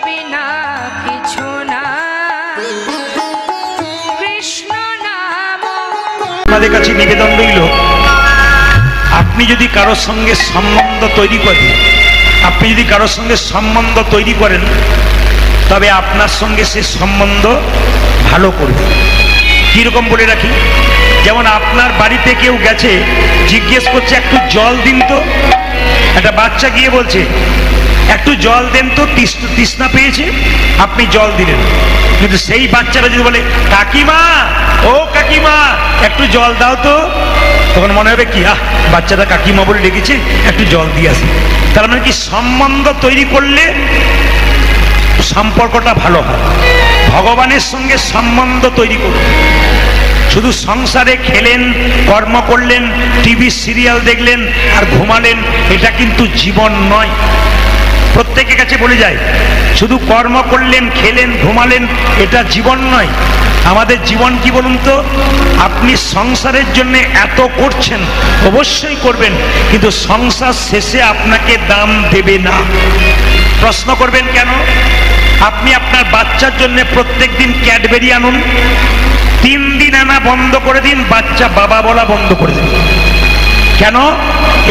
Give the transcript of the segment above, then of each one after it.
বিনা কিছু না, কৃষ্ণ নাম। আমাদের কাছে নিবেদন রইল, আপনি যদি কারোর সঙ্গে সম্বন্ধ তৈরি করেন, তবে আপনার সঙ্গে সে সম্বন্ধ ভালো করবে। কিরকম বলে রাখি, যেমন আপনার বাড়িতে কেউ গেছে, জিজ্ঞেস করছে একটু জল দিন তো, একটা বাচ্চা গিয়ে বলছে একটু জল দেন তো, তৃষ্ণা পেয়েছে, আপনি জল দিলেন। কিন্তু সেই বাচ্চারা যদি বলে কাকিমা, ও কাকিমা একটু জল দাও তো, তখন মনে হবে কি, বাচ্চাটা কাকিমা বলে ডেকেছে, একটু জল দিয়ে আসি। তার মানে কি, সম্বন্ধ তৈরি করলে সম্পর্কটা ভালো হয়। ভগবানের সঙ্গে সম্বন্ধ তৈরি করুন। শুধু সংসারে খেলেন, কর্ম করলেন, টিভি সিরিয়াল দেখলেন আর ঘুমালেন, এটা কিন্তু জীবন নয়। প্রত্যেকের কাছে বলে যায়, শুধু কর্ম করলেন, খেলেন, ঘুমালেন, এটা জীবন নয়। আমাদের জীবন কি বলুন তো? আপনি সংসারের জন্য এত করছেন, অবশ্যই করবেন, কিন্তু সংসার শেষে আপনাকে দাম দেবে না। প্রশ্ন করবেন কেন? আপনি আপনার বাচ্চার জন্য প্রত্যেক দিন ক্যাডবেরি আনুন, 3 দিন আনা বন্ধ করে দিন, বাচ্চা বাবা বলা বন্ধ করে দিন। কেন?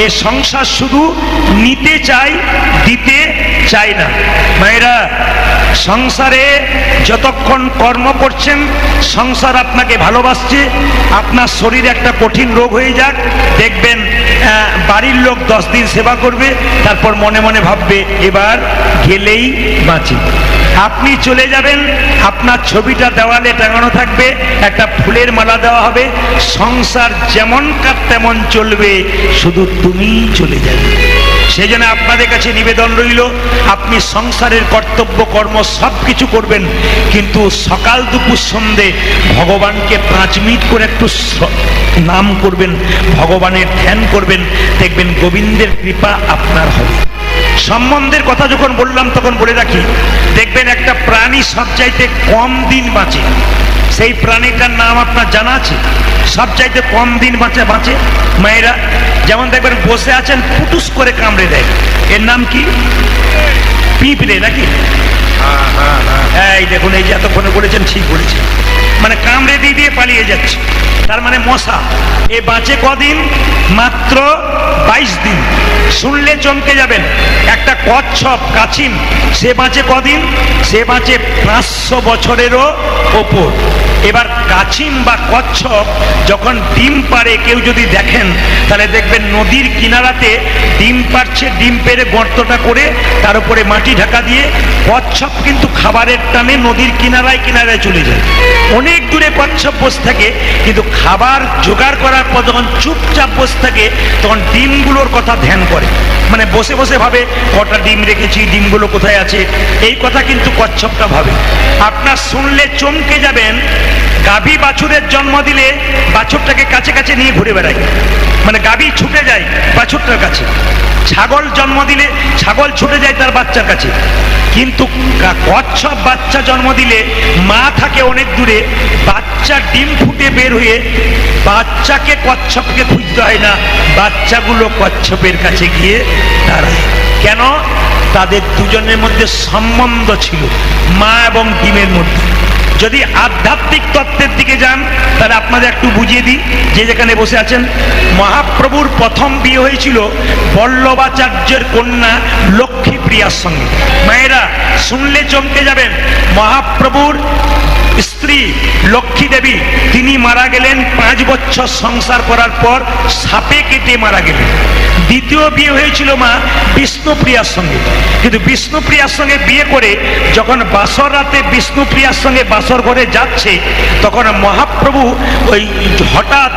এ সংসার শুধু নিতে চায়, দিতে চায় না। মায়েরা, সংসারে যতক্ষণ কর্ম করছেন, সংসার আপনাকে ভালোবাসছে। আপনার শরীরে একটা কঠিন রোগ হয়ে যাক, দেখবেন বাড়ির লোক 10 দিন সেবা করবে, তারপর মনে মনে ভাববে এবার গেলেই বাঁচি। আপনি চলে যাবেন, আপনার ছবিটা দেওয়ালে টাঙানো থাকবে, একটা ফুলের মালা দেওয়া হবে, সংসার যেমন কার তেমন চলবে, শুধু তুমিই চলে যাবে। সেই জন্য আপনাদের কাছে নিবেদন রইল, আপনি সংসারের কর্তব্য কর্ম সব কিছু করবেন, কিন্তু সকাল দুপুর সন্ধে ভগবানকে 5 মিনিট করে একটু নাম করবেন, ভগবানের ধ্যান করবেন, দেখবেন গোবিন্দের কৃপা আপনার হবে। সম্বন্ধের কথা যখন বললাম তখন বলে রাখি, দেখবেন একটা প্রাণী সবচাইতে কম দিন বাঁচে। সেই প্রাণীটার নাম আপনার জানা আছে? সবচাইতে কম দিন বাঁচে মায়েরা, যেমন দেখবেন বসে আছেন, পুটুস করে কামড়ে দেয়, এর নাম কি? পিঁপড়ে নাকি? এই দেখুন, এই যে এতক্ষণে বলেছেন, ঠিক বলেছেন, মানে কামড়ে দিয়ে পালিয়ে যাচ্ছে, তার মানে মশা। এ বাঁচে কদিন? মাত্র 22 দিন। শুনলে চমকে যাবেন, একটা কচ্ছপ কাছিম, সে বাঁচে কদিন? সে বাঁচে 500 বছরেরও ওপর। এবার কাছিম বা কচ্ছপ যখন ডিম পাড়ে, কেউ যদি দেখেন তাহলে দেখবেন নদীর কিনারাতে ডিম পাড়ছে, ডিম পেড়ে গর্তটা করে তার উপরে মাটি ঢাকা দিয়ে, কচ্ছপ কিন্তু খাবারের টানে নদীর কিনারায় কিনারায় চলে যায়। অনেক দূরে কচ্ছপ বসে থাকে, কিন্তু খাবার জোগাড় করার পর যখন চুপচাপ বসে থাকে, তখন ডিমগুলোর কথা ধ্যান করে, মানে বসে বসে ভাবে কটা ডিম রেখেছি, ডিমগুলো কোথায় আছে, এই কথা কিন্তু কচ্ছপটা ভাবে। আপনার শুনলে চমকে যাবেন, গাভী বাছুরের জন্ম দিলে বাছুরটাকে কাছে কাছে নিয়ে ঘুরে বেড়ায়, মানে গাভী ছুটে যায় বাছুরটার কাছে। ছাগল জন্ম দিলে ছাগল ছুটে যায় তার বাচ্চার কাছে। কিন্তু কচ্ছপ বাচ্চা জন্ম দিলে মা থাকে অনেক দূরে, বাচ্চা ডিম ফুটে বের হয়ে বাচ্চাকে কচ্ছপকে খুঁজতে হয় না, বাচ্চাগুলো কচ্ছপের কাছে গিয়ে দাঁড়ায়। কেন? তাদের দুজনের মধ্যে সম্বন্ধ ছিল, মা এবং ডিমের মধ্যে। যদি আধ্যাত্মিক তত্ত্বের দিকে যান, তাহলে আপনাদের একটু বুঝিয়ে দিই, যে যেখানে বসে আছেন, মহাপ্রভুর প্রথম বিয়ে হয়েছিল বল্লভাচার্যের কন্যা লক্ষ্মীপ্রিয়ার সঙ্গে। মায়েরা, শুনলে চমকে যাবেন, মহাপ্রভুর স্ত্রী লক্ষ্মী দেবী, তিনি মারা গেলেন 5 বছর সংসার করার পর, সাপে কেটে মারা গেলেন। দ্বিতীয় বিয়ে হয়েছিল মা বিষ্ণুপ্রিয়ার সঙ্গে, কিন্তু বিষ্ণুপ্রিয়ার সঙ্গে বিয়ে করে যখন বাসর রাতে বিষ্ণুপ্রিয়ার সঙ্গে বাসর ঘরে যাচ্ছে, তখন মহাপ্রভু ওই হঠাৎ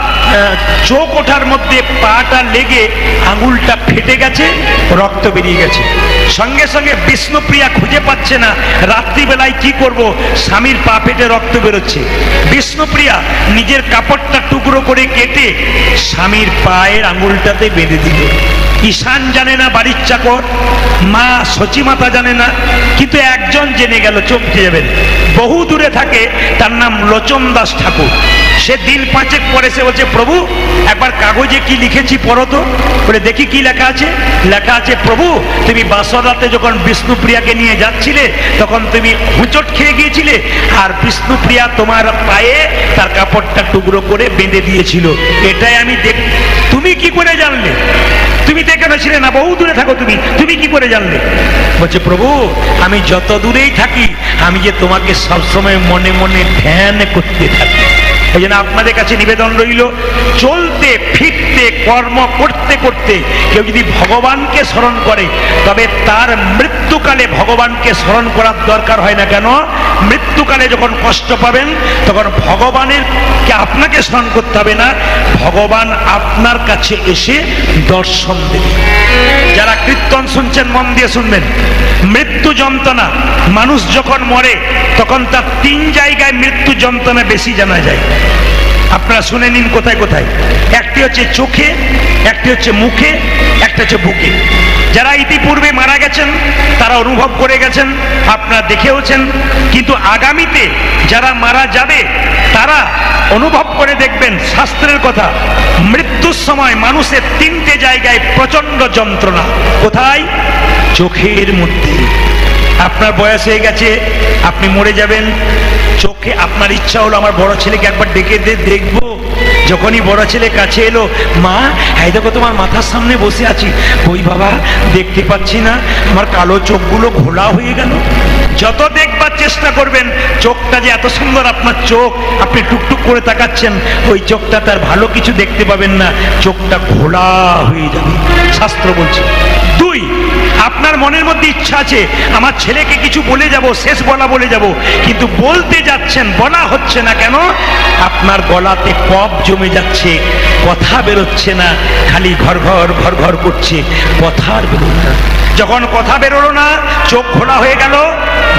চোখ ওঠার মধ্যে পাটা লেগে আঙুলটা ফেটে গেছে, রক্ত বেরিয়ে গেছে। সঙ্গে সঙ্গে বিষ্ণুপ্রিয়া খুঁজে পাচ্ছে না, রাত্রিবেলায় কি করব, স্বামীর পা ফেটে রক্ত বেরোচ্ছে। বিষ্ণুপ্রিয়া নিজের কাপড়টা টুকরো করে কেটে স্বামীর পায়ের আঙুলটাতে বেঁধে দিল। ঈশান জানে না, বাড়ির চাকর, মা সচিমাতা জানে না, কিন্তু একজন একজন জেনে গেল, চোখ যাবেন, বহু দূরে থাকে, তার নাম লোচন দাস ঠাকুর। সে দিন পাঁচেক পরে সে বলছে, প্রভু একবার কাগজে কি লিখেছি পড়ো তো। বলে দেখি কি লেখা আছে। লেখা আছে, প্রভু তুমি বাসরাতে যখন বিষ্ণুপ্রিয়াকে নিয়ে যাচ্ছিলে তখন তুমি হুঁচট খেয়ে গিয়েছিলে, আর বিষ্ণুপ্রিয়া তোমার পায়ে তার কাপড়টা টুকরো করে বেঁধে দিয়েছিল। এটাই আমি দেখ। তুমি কি করে জানলে? তুমি তো এখানে ছিলে না, বহু দূরে থাকো, তুমি কি করে জানলে? বলছে, প্রভু আমি যত দূরেই থাকি আমি যে তোমাকে সবসময় মনে মনে ধ্যান করতে থাকি। এই জন্য আপনাদের কাছে নিবেদন রইল, চলতে ফিরতে কর্ম করতে করতে কেউ যদি ভগবানকে স্মরণ করে তবে তার মৃত্যুকালে ভগবানকে স্মরণ করার দরকার হয় না। কেন? মৃত্যুকালে যখন কষ্ট পাবেন তখন ভগবানের কে আপনাকে স্মরণ করতে হবে না, ভগবান আপনার কাছে এসে দর্শন দেবে। যারা কীর্তন শুনছেন মন দিয়ে শুনবেন, মৃত্যু যন্ত্রণা, মানুষ যখন মরে তখন তার তিন জায়গায় মৃত্যু যন্ত্রণা বেশি জানা যায়। আপনারা শুনে নিন কোথায় কোথায়। একটি হচ্ছে চোখে, একটি হচ্ছে মুখে, একটা হচ্ছে বুকে। যারা ইতিপূর্বে মারা গেছেন তারা অনুভব করে গেছেন, আপনারা দেখেওছেন, কিন্তু আগামীতে যারা মারা যাবে তারা অনুভব করে দেখবেন। শাস্ত্রের কথা, মৃত্যুর সময় মানুষের তিনটে জায়গায় প্রচন্ড যন্ত্রণা। কোথায়? চোখের মধ্যে। আপনার বয়স হয়ে গেছে, আপনি মরে যাবেন, চোখে আপনার ইচ্ছা হলো আমার বড় ছেলেকে একবার ডেকে দেখবো। যখনই বড় ছেলে কাছে এলো, মা এই দেখো তোমার মাথার সামনে বসে আছি। ওই বাবা দেখতে পাচ্ছি না, আমার কালো চোখগুলো ঘোলা হয়ে গেল। যত দেখবার চেষ্টা করবেন, চোখটা যে এত সুন্দর আপনার চোখ, আপনি টুকটুক করে তাকাচ্ছেন, ওই চোখটা তার ভালো কিছু দেখতে পাবেন না, চোখটা ঘোলা হয়ে যাবে, শাস্ত্র বলছে। দুই, আপনার মনের মধ্যে ইচ্ছা আছে আমার ছেলেকে কিছু বলে যাব, শেষ বলা বলে যাব, কিন্তু বলতে যাচ্ছেন, বলা হচ্ছে না। কেন? আপনার গলাতে কফ জমে যাচ্ছে, কথা বেরোচ্ছে না, খালি ঘর ঘর ঘর ঘর করছে, কথা আর বেরোলো না। যখন কথা বেরোলো না, চোখ ঘোলা হয়ে গেল,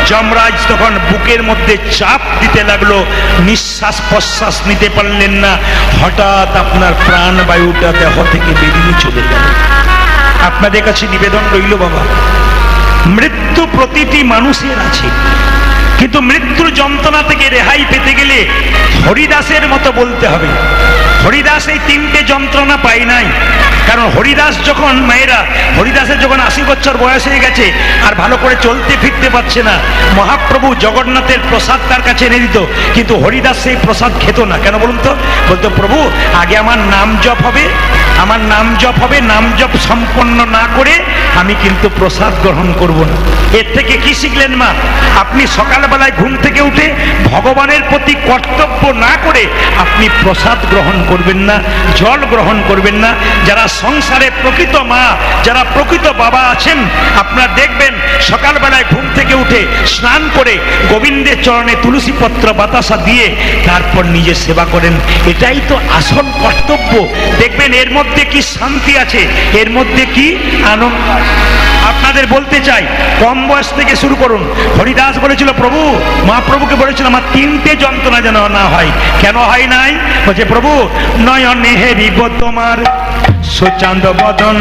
যমরাজ তখন বুকের মধ্যে চাপ দিতে লাগলো, নিঃশ্বাস প্রশ্বাস নিতে পারলেন না, হঠাৎ আপনার প্রাণবায়ুটা দেহ থেকে বেরিয়ে চলে গেল। আপনাদের কাছে নিবেদন রইল বাবা, মৃত্যু প্রতিটি মানুষের আছে, কিন্তু মৃত্যুর যন্ত্রণা থেকে রেহাই পেতে গেলে হরিদাসের মতো বলতে হবে। হরিদাস এই তিনটে যন্ত্রণা পায় নাই, কারণ হরিদাস যখন মায়েরা, হরিদাসের যখন 80 বছর বয়স হয়ে গেছে আর ভালো করে চলতে ফিরতে পারছে না, মহাপ্রভু জগন্নাথের প্রসাদ তার কাছে এনে দিত, কিন্তু হরিদাস সেই প্রসাদ খেত না। কেন বলুন তো? বলতো, প্রভু আগে আমার নাম জপ হবে, আমার নাম জপ হবে, নাম জপ সম্পন্ন না করে আমি কিন্তু প্রসাদ গ্রহণ করব না। এর থেকে কি শিখলেন মা? আপনি সকালবেলায় ঘুম থেকে উঠে ভগবানের প্রতি কর্তব্য না করে আপনি প্রসাদ গ্রহণ করবেন না, জল গ্রহণ করবেন না। যারা সংসারে প্রকৃত মা, যারা প্রকৃত বাবা আছেন, আপনারা দেখবেন সকালবেলায় ঘুম থেকে উঠে স্নান করে গোবিন্দের চরণে তুলসী পত্র বাতাসা দিয়ে তারপর নিজে সেবা করেন। এটাই তো আসল কর্তব্য। দেখবেন এর মধ্যে কি শান্তি আছে, এর মধ্যে কি আনন্দ। আপনাদের বলতে চাই, কম বয়স থেকে শুরু করুন। হরিদাস বলেছিল, প্রভু মহাপ্রভুকে বলেছিল আমার তিনটে যন্ত্রণা যেন না হয়। কেন হয় নাই? বলছে, প্রভু নয়নে হেরিব তোমার সুচান্দ বদন।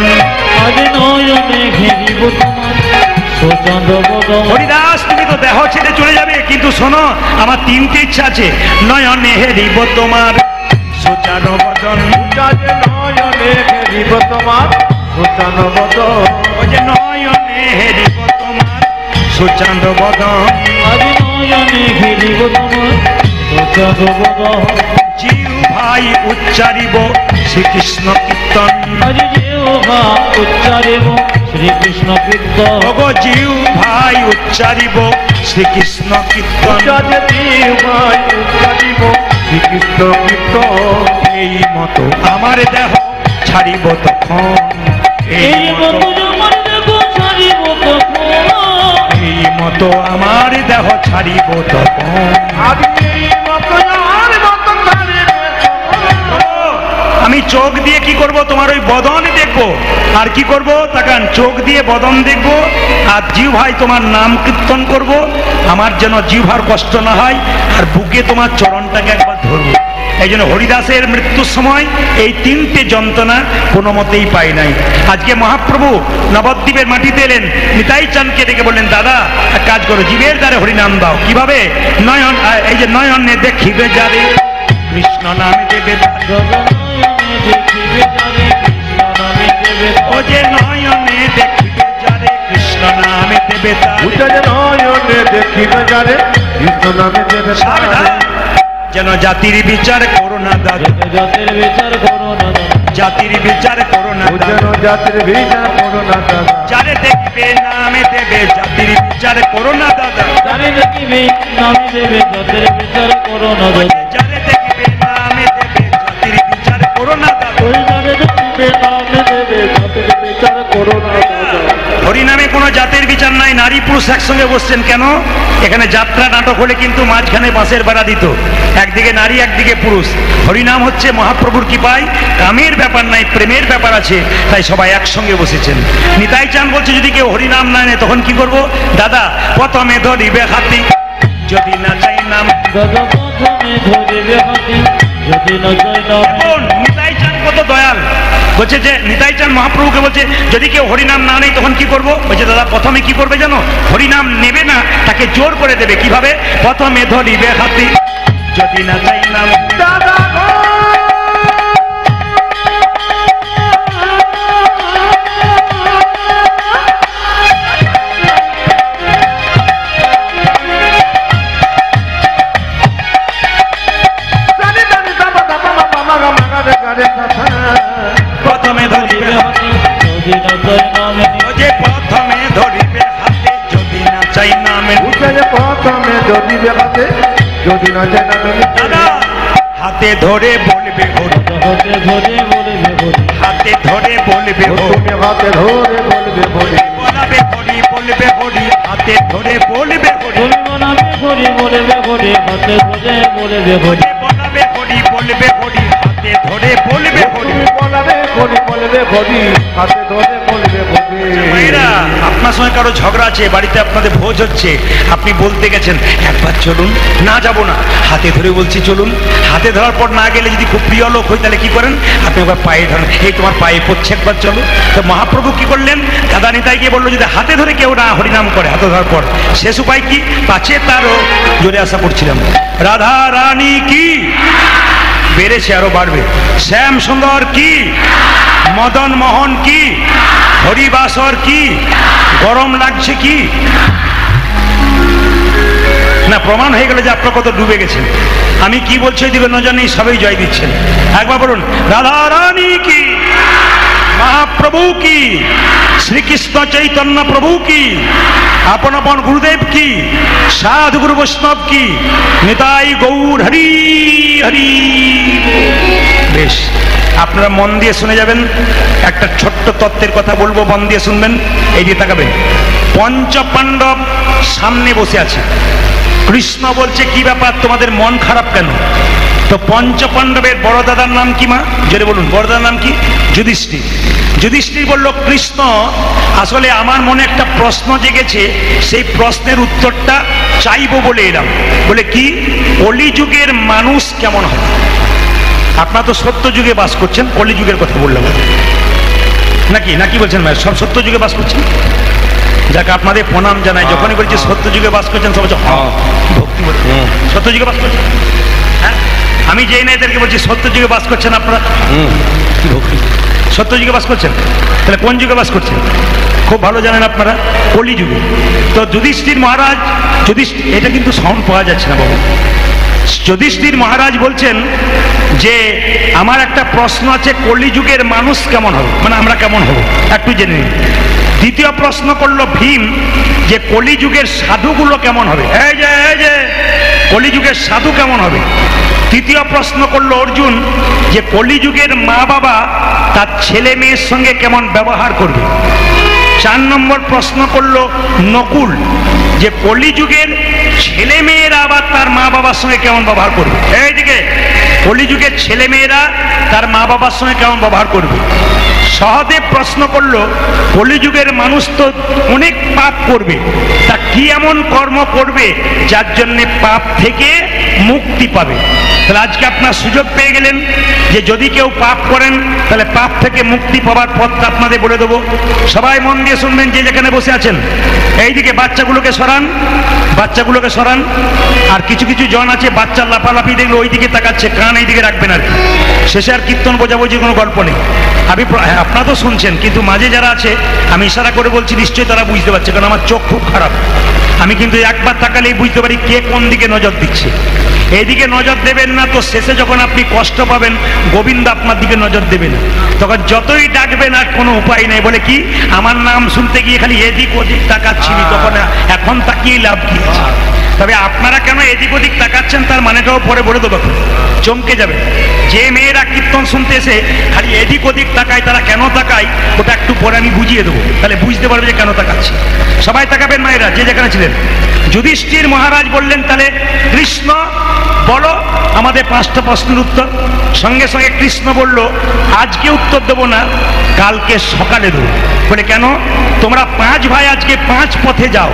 হরিদাস তুমি তো দেহ ছেড়ে চলে যাবে, কিন্তু শোনো আমার তিনটে ইচ্ছা আছে। নয়নে হেরিব তোমার সুচান্দ বদন, নয়নে হেরিব তোমার সুচান্দ বদন, নয়নে হেরিব তোমার সুচান্দ বদন, নয়নে হেরিব তোমার সুচান্দ বদন। জিউ ভাই উচ্চারিব শ্রীকৃষ্ণ কীর্তন, উচ্চারিব শ্রীকৃষ্ণ কীর্তন, জিউ ভাই উচ্চারিব শ্রীকৃষ্ণ কীর্তন, জিউ ভাই উচ্চারিব শ্রীকৃষ্ণ কীর্তন। এই মতো আমার দেহ ছাড়িব তখন, এই মতো আমার দেহ ছাড়িব তখন, এই মতো আমার দেহ ছাড়িব তখন। আমি চোখ দিয়ে কি করব? তোমার ওই বদন দেখবো। আর কি করব? তাকান, চোখ দিয়ে বদন দেখবো, আর জিহ্বায় তোমার নাম কীর্তন করব, আমার যেন জিহ্বার কষ্ট না হয়, আর বুকে তোমার চরণটাকে একবার ধরবো। এই জন্য হরিদাসের মৃত্যুর সময় এই তিনটে যন্ত্রণা কোনো মতেই পাই নাই। আজকে মহাপ্রভু নবদ্বীপের মাটিতে এলেন, নিতাই চাঁদকে ডেকে বললেন, দাদা এক কাজ করো, জীবের দ্বারে হরিনাম দাও। কিভাবে? নয়ন, এই যে নয়নে দেখিবে যারে কৃষ্ণ নামে দেবে, ও যে নয়নে দেখিবে যারে কৃষ্ণ নামে দেবে, নয়নে দেখিবে যারে কৃষ্ণ নামে দেবে, যেন জাতির বিচার করো না দাদা, জাতির বিচার করো না দাদা, জাতির বিচার করো না যেন দাদা, জাতির বিচার করো না দাদা, যারে দেখবে নামে দেবে জাতির বিচার করো না দাদা, যারে দেখিবে নামে দেবে জাতির বিচার করো না দাদা, যারে দেখবে নামে দেবে জাতির বিচার করো না দাদা। ওই যারে দেখিবে নামে দেবে জাতির বিচার করো না দাদা। হরিনামে কোনো জাতির বিচার নাই, নারী পুরুষ একসঙ্গে বসছেন কেন? এখানে যাত্রা নাটক হলে কিন্তু মাঝখানে বাঁশের বেড়া দিত, একদিকে নারী একদিকে পুরুষ। হরিনাম হচ্ছে মহাপ্রভুর কৃপায়, কামের ব্যাপার নাই, প্রেমের ব্যাপার আছে, তাই সবাই একসঙ্গে বসেছেন। নিতাই চাঁদ বলছে যদি কেউ হরিনাম না নেয় তখন কি করব? দাদা প্রথমে ধরিবে হাতি, যদি না চাই নাম। দাদা প্রথমে ধরিবে হাতি, যদি না চাই নাম। এখন নিতাই চাঁদ কত দয়াল, বলছে যে নিতাই চাঁদ মহাপ্রভুকে বলছে যদি কেউ হরিনাম না নেয় তখন কি করব? বলছে দাদা প্রথমে কি করবে জানো? হরিনাম নেবে না, তাকে জোর করে দেবে। কিভাবে? প্রথমে ধরিবে হাতি, যদি না চাই নাম। দাদা গো প্রথমে ধরিবে হাতি, যদি না চাই নামে। ও যে প্রথমে ধরিবে হাতে, যদি না চাই নামে। প্রথমে ধরিবে হাতে, যদি না চাই নামে। দাদা হাতে ধরে বলবে হরি, হাতে ধরে বলবে হরি, হাতে ধরে বলবে হরি, তুমি হাতে ধরে বলবে বলি, বলাবে হরি, বলবে হরি, হাতে ধরে বলবে হরি, হরি বলাবে হরি বলবে হরি, হাতে ধরে বলবে হরি। বলাবে হরি, বলবে হরি, হাতে ধরে বলবে হরি। তুমি বলবে বলি বলবে বলি, হাতে ধরে বলবে বলি। ভাইরা, আপনার সঙ্গে কারো ঝগড়া আছে, বাড়িতে আপনাদের ভোজ হচ্ছে, আপনি বলতে গেছেন একবার চলুন, না যাব না, হাতে ধরে বলছি চলুন। হাতে ধরার পর না গেলে যদি খুব প্রিয় লোক হয় তাহলে কি করেন? আপনি একবার পায়ে ধরেন, এই তোমার পায়ে পড়ছে, একবার চলো। তো মহাপ্রভু কি করলেন? দাদা নিতাই গিয়ে বললো যদি হাতে ধরে কেউ না হরিনাম করে, হাতে ধরার পর শেষ উপায় কি? পাছে তারও জোরে আশা করছিলাম, রাধা রানী কি, বেড়েছে আরো বাড়বে, শ্যাম সুন্দর কি, মদন মোহন কি, হরিবাসর কি, গরম লাগছে কি? না, প্রমাণ হয়ে গেল যে আপনার কত ডুবে গেছেন। আমি কি বলছি দিকে নজর নেই, সবাই জয় দিচ্ছেন। একবার বলুন রাধা রানী কি, মহাপ্রভু কি, শ্রীকৃষ্ণ চৈতন্য প্রভু কি, আপন আপন গুরুদেব কি, সাধু গুরু বৈষ্ণব কি, নিতাই গৌর হরি হরি। বেশ, আপনারা মন দিয়ে শুনে যাবেন। একটা ছোট্ট তত্ত্বের কথা বলবো, মন দিয়ে শুনবেন, এই দিয়ে তাকাবেন। পঞ্চপাণ্ডব সামনে বসে আছে, কৃষ্ণ বলছে কি ব্যাপার তোমাদের মন খারাপ কেন? তো পঞ্চপাণ্ডবের বড় দাদার নাম কি মা? জোরে বলুন, বড় দাদার নাম কি? যুধিষ্ঠির। যুধিষ্ঠির বলল কৃষ্ণ আসলে আমার মনে একটা প্রশ্ন জেগেছে, সেই প্রশ্নের উত্তরটা চাইবো বলে এলাম। বলে কি? কলিযুগের মানুষ কেমন হয়? আপনারা তো সত্য যুগে বাস করছেন, কলিযুগের কথা বললাম নাকি? নাকি বলছেন ভাই? সব সত্য যুগে বাস করছেন, যাকে আপনাদের প্রণাম জানাই। যখনই বলছি সত্য যুগে বাস করছেন সব বলছে হ্যাঁ, ভক্তি বলে সত্য যুগে বাস করছেন। হ্যাঁ, আমি যেই না এদেরকে বলছি সত্য যুগে বাস করছেন আপনারা, কি ভক্তি, সত্য যুগে বাস করছেন। তাহলে কোন যুগে বাস করছেন? খুব ভালো জানেন আপনারা, কলিযুগে। তো যুধিষ্ঠির মহারাজ, এটা কিন্তু সাউন্ড পাওয়া যাচ্ছে না বাবু। যুধিষ্ঠির মহারাজ বলছেন যে আমার একটা প্রশ্ন আছে, কলিযুগের মানুষ কেমন হবে, মানে আমরা কেমন হব একটু জেনে নিন। দ্বিতীয় প্রশ্ন করলো ভীম যে কলিযুগের সাধুগুলো কেমন হবে, এই যে কলিযুগের সাধু কেমন হবে। তৃতীয় প্রশ্ন করলো অর্জুন যে কলিযুগের মা বাবা তার ছেলে মেয়ের সঙ্গে কেমন ব্যবহার করবে। 4 নম্বর প্রশ্ন করলো নকুল যে কলিযুগের ছেলে মেয়েরা আবার তার মা বাবার সঙ্গে কেমন ব্যবহার করবে। এইদিকে কলিযুগের ছেলে মেয়েরা তার মা বাবার সঙ্গে কেমন ব্যবহার করবে। সহদেব প্রশ্ন করলো কলিযুগের মানুষ তো অনেক পাপ করবে, তা কি এমন কর্ম করবে যার জন্য পাপ থেকে মুক্তি পাবে। তাহলে আজকে আপনার সুযোগ পেয়ে গেলেন যে যদি কেউ পাপ করেন তাহলে পাপ থেকে মুক্তি পাওয়ার পথটা আপনাদের বলে দেবো। সবাই মন দিয়ে শুনবেন, যে যেখানে বসে আছেন। এইদিকে বাচ্চাগুলোকে সরান, বাচ্চাগুলোকে সরান। আর কিছু কিছু জন আছে বাচ্চা লাফালাফি দেখলে ওই দিকে তাকাচ্ছে, কান এইদিকে রাখবেন আর কি। শেষে আর কীর্তন বোঝাবুঝি কোনো গল্প নেই। আপনারা তো শুনছেন, কিন্তু মাঝে যারা আছে আমি ইশারা করে বলছি, নিশ্চয়ই তারা বুঝতে পারছে, কারণ আমার চোখ খুব খারাপ। আমি কিন্তু একবার তাকালেই বুঝতে পারি কে কোন দিকে নজর দিচ্ছে। এইদিকে নজর দেবেন না তো শেষে যখন আপনি কষ্ট পাবেন, গোবিন্দ আপনার দিকে নজর দেবেন। তখন যতই ডাকবেন আর কোনো উপায় নেই। বলে কি, আমার নাম শুনতে গিয়ে খালি এদিক ওদিক তাকাচ্ছিনি, তখন এখন তাকিয়ে লাভ কি আছে? তবে আপনারা কেন এদিক ওদিক তাকাচ্ছেন তার মানেটাও পরে বলে দেবো, চমকে যাবে। যে মেয়েরা কীর্তন শুনতে এসে খালি এদিক ওদিক তাকায়, তারা কেন তাকায় ওটা একটু পরে আমি বুঝিয়ে দেবো, তাহলে বুঝতে পারবে যে কেন তাকাচ্ছে। সবাই তাকাবেন মায়েরা, যে যেখানে ছিলেন। যুধিষ্ঠির মহারাজ বললেন, তাহলে কৃষ্ণ বলো আমাদের 5টা প্রশ্নের উত্তর। সঙ্গে সঙ্গে কৃষ্ণ বলল, আজকে উত্তর দেবো না, কালকে সকালে দেবো। বলে কেন? তোমরা 5 ভাই আজকে 5 পথে যাও,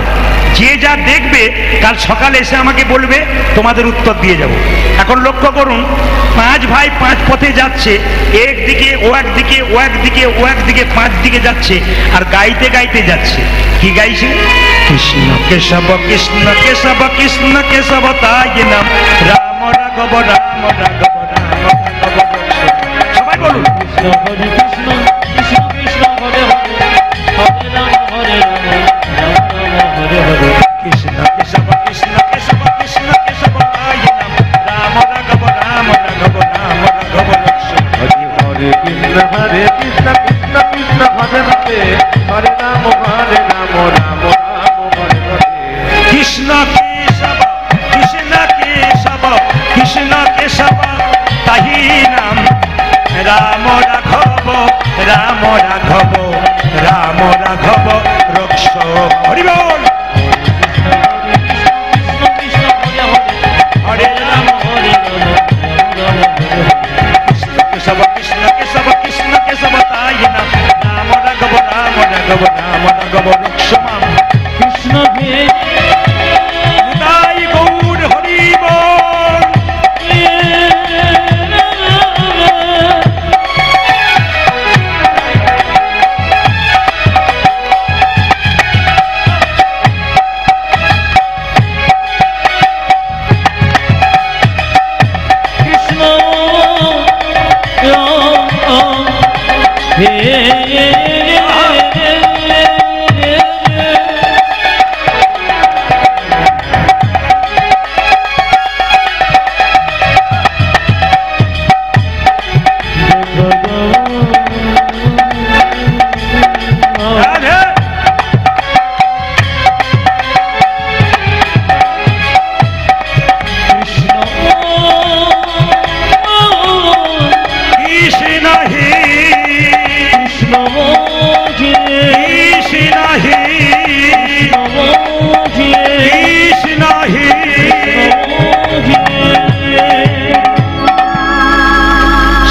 যে যা দেখবে কাল সকালে এসে আমাকে বলবে, তোমাদের উত্তর দিয়ে যাব। এখন লক্ষ্য করুন, 5 ভাই 5 পথে যাচ্ছে, একদিকে ও একদিকে, ও একদিকে ও একদিকে, 5 দিকে যাচ্ছে, আর গাইতে গাইতে যাচ্ছে। কি গাইছে? কৃষ্ণ কেশব কৃষ্ণ কেশব কৃষ্ণ কেশব তাই নাম, রাম রাঘব রাম রাঘব রাম রাঘব। সবাই বলুন, কৃষ্ণ হরে কৃষ্ণ কৃষ্ণ কৃষ্ণ হরে হরে, হরে রাম হরে রাম, রাম রাম হরে হরে। কৃষ্ণ কেশব কৃষ্ণ কেশব কৃষ্ণ কেশব তাই নাম, রাম রাঘব রাম রাঘব রাম রাঘব। হরে হরে কৃষ্ণ হরে কৃষ্ণ কৃষ্ণ কৃষ্ণ হরে হরে, হরে রাম হরে রাম, রাম রাম হরে হরে। কৃষ্ণ কেশব কৃষ্ণ কেশব কৃষ্ণ কেশব তাহি নাম, রাম রাঘব রাম রাঘব রাম রাঘব রক্ষ। হরি বল। কৃষ্ণ কৃষ্ণ হরে হরে, হরে রাম হরে রাম, রাম রাম হরে হরে। কেশব কৃষ্ণ কেশব কৃষ্ণ কেশব তাই নাম, রাম রাঘব রাম রাঘব রাম রাঘব রক্ষ মাম। কৃষ্ণ হে তাই গৌর হরি বল। কৃষ্ণ হে রাধে। কৃষ্ণ হে কৃষ্ণ হে কৃষ্ণ হে।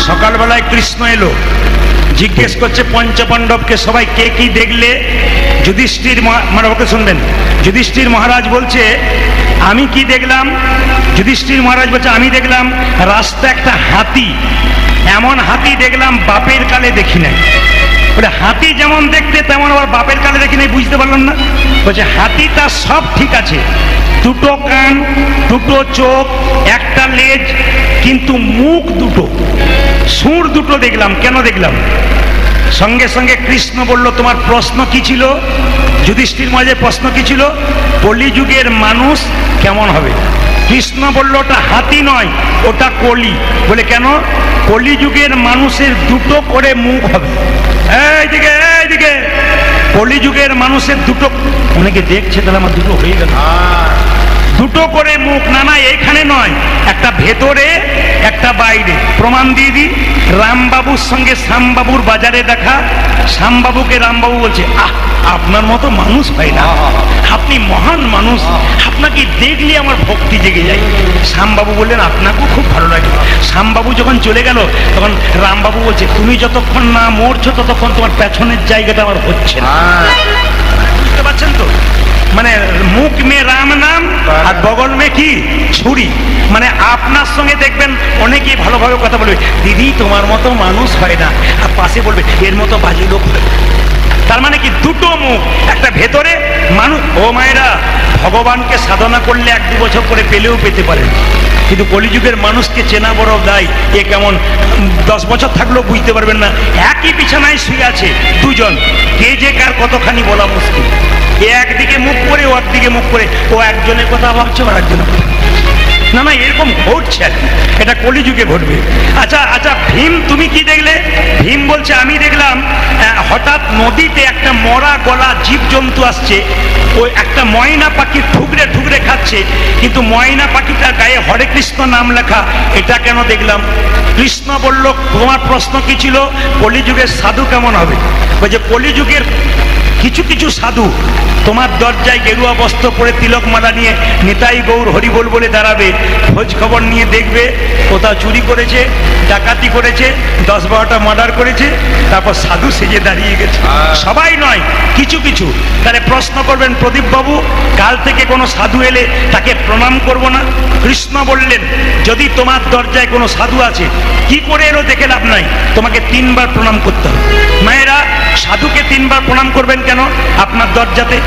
সকালবেলায় কৃষ্ণ এলো, জিজ্ঞেস করছে পঞ্চপাণ্ডবকে, সবাই কে কি দেখলে? যুধিষ্ঠির মানে ওকে শুনবেন। যুধিষ্ঠির মহারাজ বলছে, আমি কি দেখলাম? যুধিষ্ঠির মহারাজ বলছে, আমি দেখলাম রাস্তা একটা হাতি, এমন হাতি দেখলাম বাপের কালে দেখি নাই। বলে হাতি যেমন দেখতে তেমন আবার বাপের কালে দেখি নাই, বুঝতে পারলাম না। বলছে হাতিটা সব ঠিক আছে, 2টো কান, 2টো চোখ, একটা লেজ, কিন্তু মুখ 2টো, সুর 2টো দেখলাম। কেন দেখলাম? সঙ্গে সঙ্গে কৃষ্ণ বলল, তোমার প্রশ্ন কি ছিল? যুধিষ্ঠির মহারাজের প্রশ্ন কি ছিল? কলিযুগের মানুষ কেমন হবে? কৃষ্ণ বলল, ওটা হাতি নয়, ওটা কলি। বলে কেন? কলিযুগের মানুষের 2টো করে মুখ হবে। এইদিকে এইদিকে, কলিযুগের মানুষের 2টো, অনেকে দেখছে, তাহলে আমার 2টো হয়ে গেল। 2টো করে মুখ, না না এখানে নয়, একটা ভেতরে একটা বাইরে। প্রমাণ দিয়ে দিই, রামবাবুর সঙ্গে শ্যামবাবুর বাজারে দেখা, শ্যামবাবুকে রামবাবু বলছে, আপনার মতো মানুষ হয় না, আপনি মহান মানুষ, আপনাকে দেখলে আমার ভক্তি জেগে যায়। শ্যামবাবু বললেন, আপনাকেও খুব ভালো লাগে। শ্যামবাবু যখন চলে গেল তখন রামবাবু বলছে, তুমি যতক্ষণ না মরছো ততক্ষণ তোমার পেছনের জায়গাটা আমার হচ্ছে না। বুঝতে পারছেন তো? মানে মুখ মে রাম নাম, আর বগল মে কি ছুরি। মানে আপনার সঙ্গে দেখবেন অনেকেই ভালোভাবে কথা বলবে, দিদি তোমার মতো মানুষ হয় না, আর পাশে বলবে এর মতো বাজে লোক হয়। তার মানে কি দুটো মুখ, একটা ভেতরে মানুষ। ও মায়েরা, ভগবানকে সাধনা করলে 1-2 বছর করে পেলেও পেতে পারেন, কিন্তু কলিযুগের মানুষকে চেনা বড় দায়। এ কেমন 10 বছর থাকলেও বুঝতে পারবেন না। একই বিছানায় শুয়ে আছে দুজন, কে যে কার কতখানি বলা মুশকিল। এ একদিকে মুখ করে, ও একদিকে মুখ করে, ও একজনের কথা ভাবছে আর একজনের কথা। না না, এরকম ঘটছে আর কি, এটা কলিযুগে ঘটবে। আচ্ছা আচ্ছা, ভীম তুমি কি দেখলে? ভীম বলছে আমি দেখলাম হঠাৎ নদীতে একটা মরা গলা জীবজন্তু আসছে, ওই একটা ময়না পাখি ঠুকরে ঠুকরে খাচ্ছে, কিন্তু ময়না পাখিটার গায়ে হরে কৃষ্ণ নাম লেখা। এটা কেন দেখলাম? কৃষ্ণ বলল, তোমার প্রশ্ন কি ছিল? কলিযুগের সাধু কেমন হবে? বলছে কলিযুগের কিছু কিছু সাধু তোমার দরজায় গেরুয়া বস্ত্র পরে তিলক মালা নিয়ে নিতাই গৌর হরিবোল বলে দাঁড়াবে, খোঁজ খবর নিয়ে দেখবে কোথাও চুরি করেছে, ডাকাতি করেছে, 10-12টা মার্ডার করেছে, তারপর সাধু সেজে দাঁড়িয়ে গেছে। সবাই নয়, কিছু কিছু। তাহলে প্রশ্ন করবেন, প্রদীপ বাবু কাল থেকে কোনো সাধু এলে তাকে প্রণাম করব না? কৃষ্ণ বললেন, যদি তোমার দরজায় কোনো সাধু আছে, কি করে এলো দেখে লাভ নাই, তোমাকে 3 বার প্রণাম করতে হবে। মায়েরা, সাধুকে 3 বার প্রণাম করবেন কেন? আপনার দরজাতে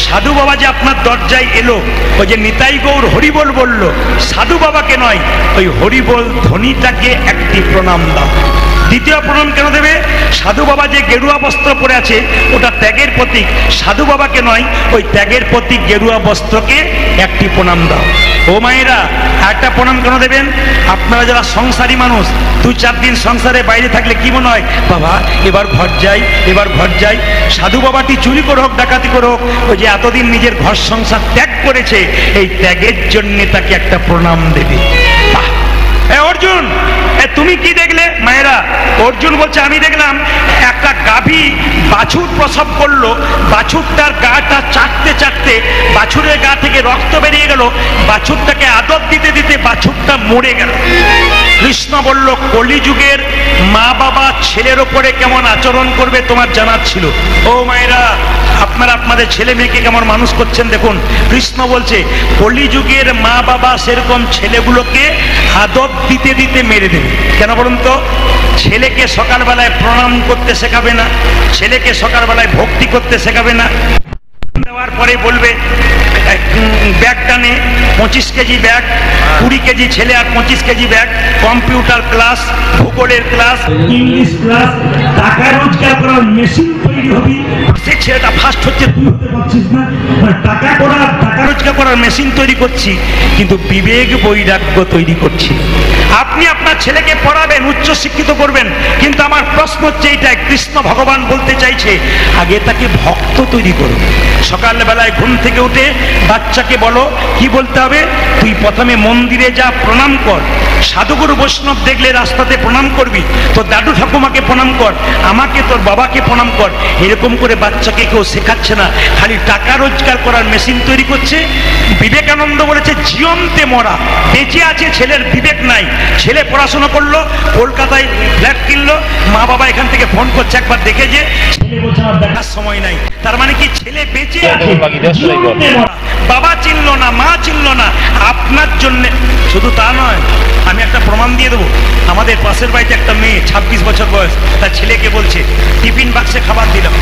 সাধু বাবা যে আপনার দরজায় এলো, ওই যে নিতাই গৌর হরিবোল বলল, সাধু বাবাকে নয়, ওই হরিবোল ধ্বনিটাকে একটি প্রণাম দাও। দ্বিতীয় প্রণাম কেন দেবে? সাধু বাবা যে গেরুয়া বস্ত্র পরে আছে ওটা ত্যাগের প্রতীক, সাধু বাবাকে নয়, ওই ত্যাগের প্রতীক গেরুয়া বস্ত্রকে একটি প্রণাম দাও। ও মায়েরা, একটা প্রণাম কেন দেবেন? আপনারা যারা সংসারী মানুষ, 2-4 দিন সংসারে বাইরে থাকলে কি মনে হয়, বাবা এবার ঘর যাই, এবার ঘর যাই। সাধু বাবাটি চুরি করে হোক, ডাকাতি করে হোক, ওই যে এতদিন নিজের ঘর সংসার ত্যাগ করেছে, এই ত্যাগের জন্য তাকে একটা প্রণাম দেবে। বাহ! অর্জুন তুমি কি দেখলে? মায়েরা, অর্জুন বলছে আমি দেখলাম একটা গাভী বাছুর প্রসব করলো, বাছুরটার গাটা চাটতে চাটতে বাছুরের গা থেকে রক্ত বেরিয়ে গেল, বাছুরটাকে আদর দিতে দিতে বাছুরটা মরে গেল। কৃষ্ণ বলল, কলিযুগের মা বাবা ছেলের ওপরে কেমন আচরণ করবে তোমার জানার ছিল। ও মায়েরা, আপনারা আপনাদের ছেলে মেয়েকে কেমন মানুষ করছেন দেখুন। কৃষ্ণ বলছে কলিযুগের মা বাবা সেরকম ছেলেগুলোকে আদর দিতে দিতে মেরে দেবে। কেন বলুন তো? ছেলেকে সকালবেলায় প্রণাম করতে শেখাবে না, ছেলেকে সকালবেলায় ভক্তি করতে শেখাবে না। দেওয়ার পরে বলবে ব্যাগ টানে, 25 কেজি ব্যাগ, 20 কেজি ছেলে আর 25 কেজি ব্যাগ, কম্পিউটার ক্লাস, ভূগোলের ক্লাস, ইংলিশ ক্লাস, টাকা রোজগার করার মেশিন তৈরি হবি। সে ছেলেটা ফার্স্ট হচ্ছে, তুই হতে পারছিস না। টাকা রোজগার করার মেশিন তৈরি করছি, কিন্তু বিবেক বৈরাগ্য তৈরি করছি। আপনি আপনার ছেলেকে পড়াবেন, উচ্চ শিক্ষিত করবেন, কিন্তু আমার প্রশ্ন হচ্ছে এইটাই, কৃষ্ণ ভগবান বলতে চাইছে আগে তাকে ভক্ত তৈরি করুন। সকালবেলায় ঘুম থেকে উঠে বাচ্চাকে বলো কি বলতে হবে, তুই প্রথমে মন্দিরে যা, প্রণাম কর, সাধুগুরু বৈষ্ণব দেখলে রাস্তাতে প্রণাম করবি, তোর দাদু ঠাকুমাকে প্রণাম কর, আমাকে তোর বাবাকে প্রণাম কর। এরকম করে বাচ্চাকে কেউ শেখাচ্ছে না, খালি টাকা রোজগার করার মেশিন তৈরি করছে। বিবেকানন্দ বলেছে জিয়ন্তে মরা, বেঁচে আছে ছেলের বিবেক নাই। ছেলে পড়াশোনা করলো, কলকাতায় ফ্ল্যাট কিনলো, মা বাবা এখান থেকে ফোন করছে একবার দেখে যে, ছেলে বলছে আমার দেখার সময় নাই। তার মানে কি ছেলে বেঁচে আছে, বাবা চিনলো না, মা চিনলো না। আপনার জন্য শুধু তা নয়, আমি একটা প্রমাণ দিয়ে দেবো। আমাদের পাশের বাড়িতে একটা মেয়ে 26 বছর বয়স, তার ছেলেকে বলছে টিফিন বাক্সে খাবার দিলাম,